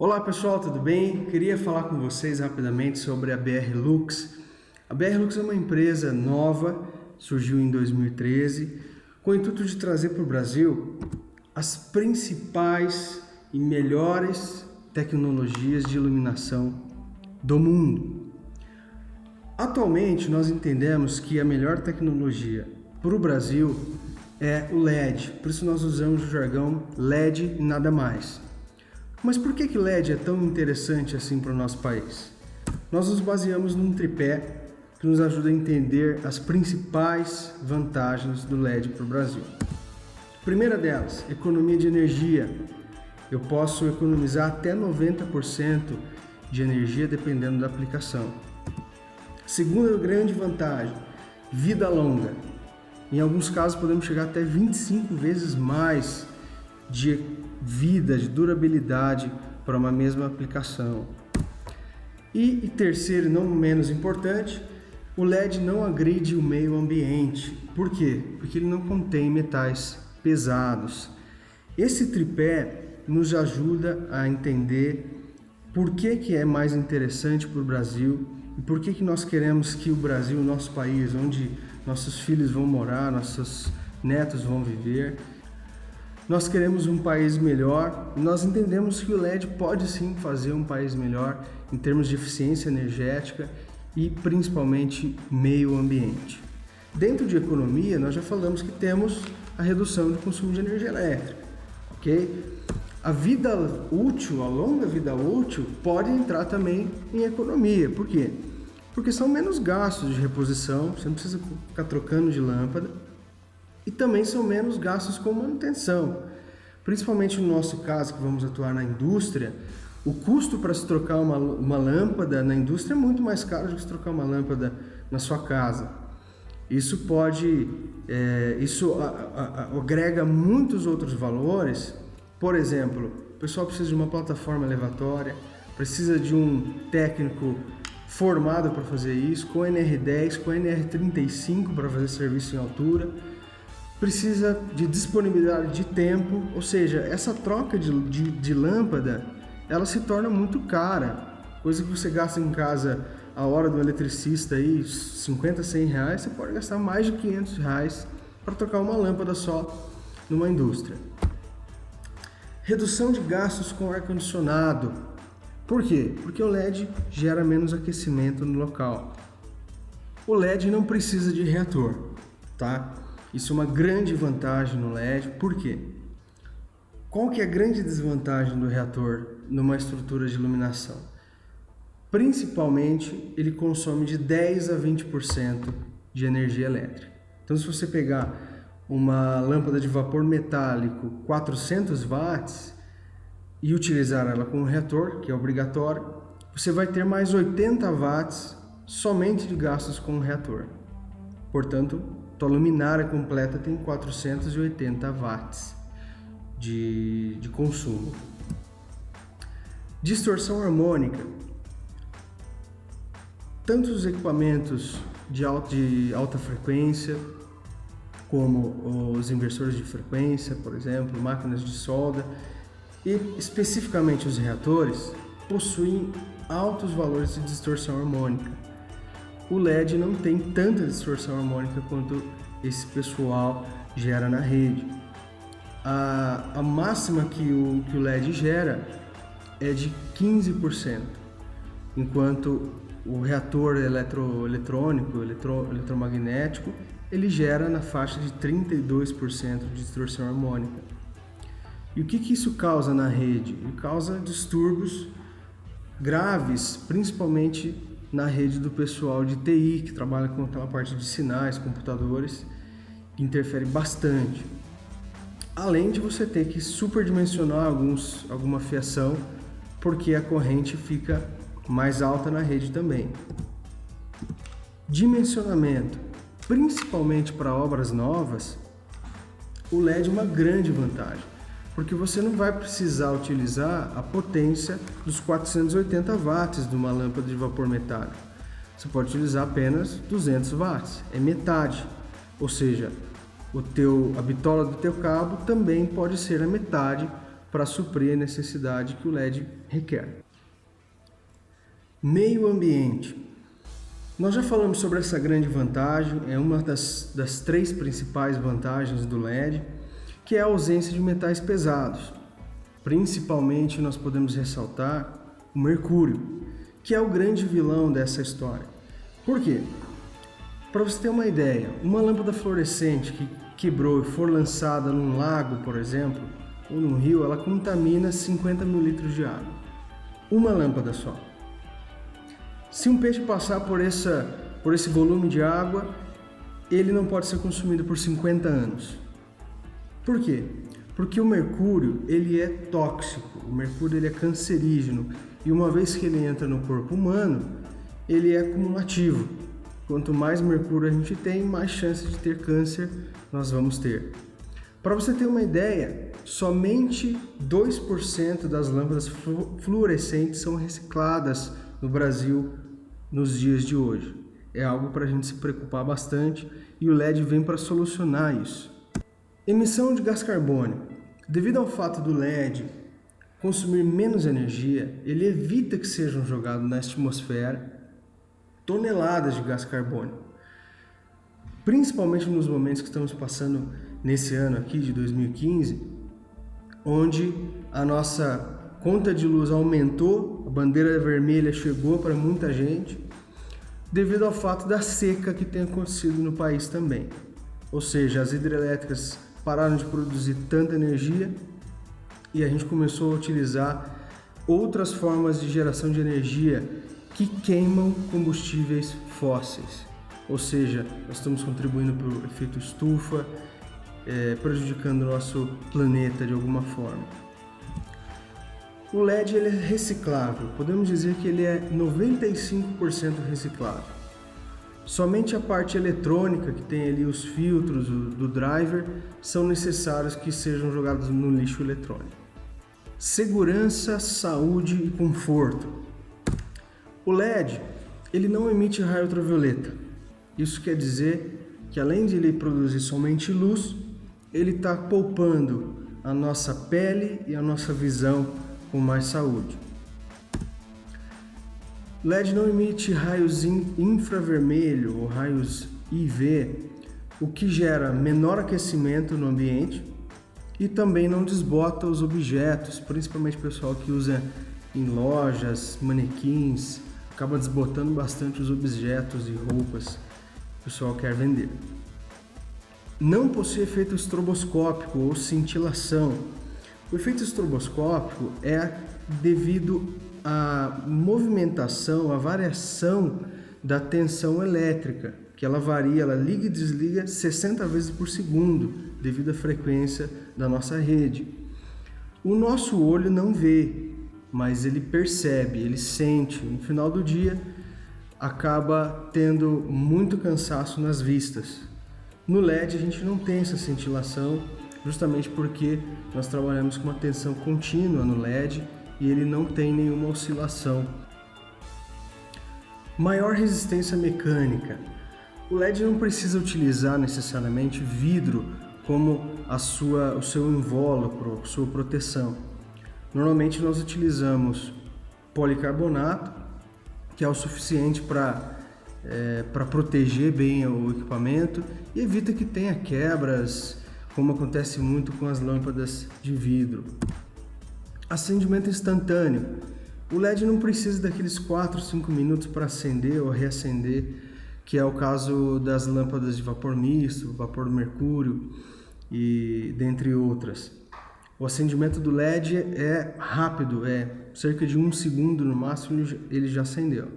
Olá pessoal, tudo bem? Queria falar com vocês rapidamente sobre a BR Lux. A BR Lux é uma empresa nova, surgiu em 2013, com o intuito de trazer para o Brasil as principais e melhores tecnologias de iluminação do mundo. Atualmente nós entendemos que a melhor tecnologia para o Brasil é o LED, por isso nós usamos o jargão LED e nada mais. Mas por que LED é tão interessante assim para o nosso país? Nós nos baseamos num tripé que nos ajuda a entender as principais vantagens do LED para o Brasil. Primeira delas, economia de energia. Eu posso economizar até 90% de energia dependendo da aplicação. Segunda grande vantagem, vida longa. Em alguns casos podemos chegar até 25 vezes mais de vida, de durabilidade para uma mesma aplicação. E terceiro, não menos importante, o LED não agride o meio ambiente. Por quê? Porque ele não contém metais pesados. Esse tripé nos ajuda a entender por que é mais interessante para o Brasil e por que nós queremos que o Brasil, o nosso país, onde nossos filhos vão morar, nossos netos vão viver, nós queremos um país melhor. Nós entendemos que o LED pode sim fazer um país melhor em termos de eficiência energética e principalmente meio ambiente. Dentro de economia, nós já falamos que temos a redução do consumo de energia elétrica, ok? A vida útil, a longa vida útil, pode entrar também em economia. Por quê? Porque são menos gastos de reposição, você não precisa ficar trocando de lâmpada, e também são menos gastos com manutenção. Principalmente no nosso caso, que vamos atuar na indústria, o custo para se trocar uma lâmpada na indústria é muito mais caro do que se trocar uma lâmpada na sua casa. Isso agrega muitos outros valores. Por exemplo, o pessoal precisa de uma plataforma elevatória, precisa de um técnico formado para fazer isso, com NR10, com NR35 para fazer serviço em altura, precisa de disponibilidade de tempo, ou seja, essa troca de lâmpada, ela se torna muito cara, coisa que você gasta em casa a hora do eletricista aí, 50, 100 reais, você pode gastar mais de 500 reais para trocar uma lâmpada só numa indústria. Redução de gastos com ar-condicionado. Por quê? Porque o LED gera menos aquecimento no local. O LED não precisa de reator, tá? Isso é uma grande vantagem no LED. Por quê? Qual que é a grande desvantagem do reator numa estrutura de iluminação? Principalmente, ele consome de 10 a 20% de energia elétrica. Então, se você pegar uma lâmpada de vapor metálico 400 watts e utilizar ela com um reator, que é obrigatório, você vai ter mais 80 watts somente de gastos com o reator. Portanto, tua luminária completa tem 480 watts de consumo. Distorção harmônica. Tanto os equipamentos de alta frequência, como os inversores de frequência, por exemplo, máquinas de solda, e especificamente os reatores, possuem altos valores de distorção harmônica. O LED não tem tanta distorção harmônica quanto esse pessoal gera na rede. A máxima que o LED gera é de 15%, enquanto o reator eletrônico, eletromagnético, ele gera na faixa de 32% de distorção harmônica. E o que isso causa na rede? Ele causa distúrbios graves, principalmente na rede do pessoal de TI, que trabalha com aquela parte de sinais, computadores, que interfere bastante. Além de você ter que superdimensionar alguma fiação, porque a corrente fica mais alta na rede também. Dimensionamento, principalmente para obras novas, o LED é uma grande vantagem, porque você não vai precisar utilizar a potência dos 480 watts de uma lâmpada de vapor metálico. Você pode utilizar apenas 200 watts, é metade. Ou seja, a bitola do teu cabo também pode ser a metade para suprir a necessidade que o LED requer. Meio ambiente. Nós já falamos sobre essa grande vantagem, é uma das três principais vantagens do LED, que é a ausência de metais pesados. Principalmente nós podemos ressaltar o mercúrio, que é o grande vilão dessa história. Por quê? Para você ter uma ideia, uma lâmpada fluorescente que quebrou e for lançada num lago, por exemplo, ou num rio, ela contamina 50 mil litros de água. Uma lâmpada só. Se um peixe passar por esse volume de água, ele não pode ser consumido por 50 anos. Por quê? Porque o mercúrio ele é tóxico, o mercúrio ele é cancerígeno e uma vez que ele entra no corpo humano, ele é cumulativo. Quanto mais mercúrio a gente tem, mais chance de ter câncer nós vamos ter. Para você ter uma ideia, somente 2% das lâmpadas fluorescentes são recicladas no Brasil nos dias de hoje. É algo para a gente se preocupar bastante e o LED vem para solucionar isso. Emissão de gás carbônico. Devido ao fato do LED consumir menos energia, ele evita que sejam jogados na atmosfera toneladas de gás carbônico. Principalmente nos momentos que estamos passando nesse ano aqui de 2015, onde a nossa conta de luz aumentou, a bandeira vermelha chegou para muita gente, devido ao fato da seca que tem acontecido no país também. Ou seja, as hidrelétricas pararam de produzir tanta energia e a gente começou a utilizar outras formas de geração de energia que queimam combustíveis fósseis. Ou seja, nós estamos contribuindo para o efeito estufa, prejudicando o nosso planeta de alguma forma. O LED ele é reciclável, podemos dizer que ele é 95% reciclável. Somente a parte eletrônica, que tem ali os filtros do driver, são necessários que sejam jogados no lixo eletrônico. Segurança, saúde e conforto. O LED ele não emite raio ultravioleta. Isso quer dizer que além de ele produzir somente luz, ele está poupando a nossa pele e a nossa visão com mais saúde. O LED não emite raios infravermelho ou raios IV, o que gera menor aquecimento no ambiente e também não desbota os objetos, principalmente o pessoal que usa em lojas, manequins, acaba desbotando bastante os objetos e roupas que o pessoal quer vender. Não possui efeito estroboscópico ou cintilação. O efeito estroboscópico é devido à movimentação, à variação da tensão elétrica, que ela varia, ela liga e desliga 60 vezes por segundo, devido à frequência da nossa rede. O nosso olho não vê, mas ele percebe, ele sente. No final do dia, acaba tendo muito cansaço nas vistas. No LED a gente não tem essa cintilação, justamente porque nós trabalhamos com uma tensão contínua no LED e ele não tem nenhuma oscilação. Maior resistência mecânica. O LED não precisa utilizar necessariamente vidro como o seu invólucro, sua proteção. Normalmente nós utilizamos policarbonato, que é o suficiente para proteger bem o equipamento e evita que tenha quebras, como acontece muito com as lâmpadas de vidro. Acendimento instantâneo. O LED não precisa daqueles 4, 5 minutos para acender ou reacender, que é o caso das lâmpadas de vapor misto, vapor do mercúrio e dentre outras. O acendimento do LED é rápido, é cerca de 1 segundo no máximo ele já acendeu.